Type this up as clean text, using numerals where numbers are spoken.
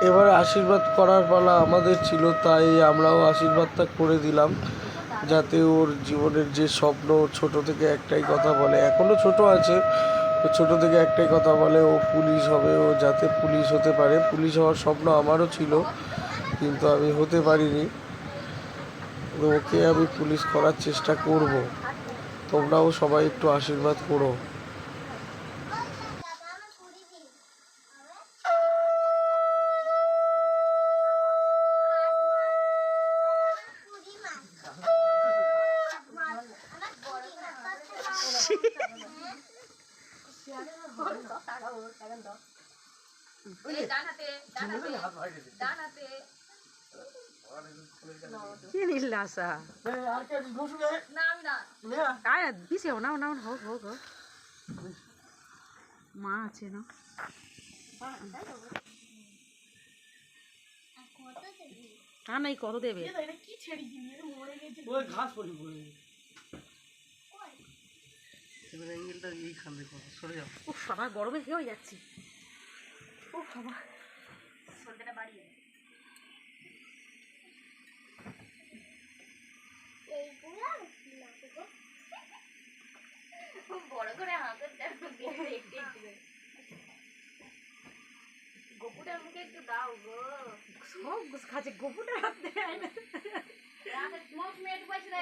এবার আশীর্বাদ করার পালা আমাদের ছিল, তাই আমরাও আশীর্বাদটা করে দিলাম, যাতে ওর জীবনের যে স্বপ্ন, ছোট থেকে একটাই কথা বলে, এখনও ছোট আছে, ও ছোটো থেকে একটাই কথা বলে ও পুলিশ হবে, ও যাতে পুলিশ হতে পারে। পুলিশ হওয়ার স্বপ্ন আমারও ছিল, কিন্তু আমি হতে পারিনি। ওকে আমি পুলিশ করার চেষ্টা করব। তোমরাও সবাই একটু আশীর্বাদ করো। কি নিল আসা আয় পিছিয়ে নাও নাও হোক হোক হোক মা আছে না তা নাই কত দেবে ও সবার গরমে কি হয়ে যাচ্ছে ও বাবা বড় করে গোপুটার মুখে একটু দাও গো, সব খাচ্ছে গোপুটার হাত দেয় না মোট মেট বসে রে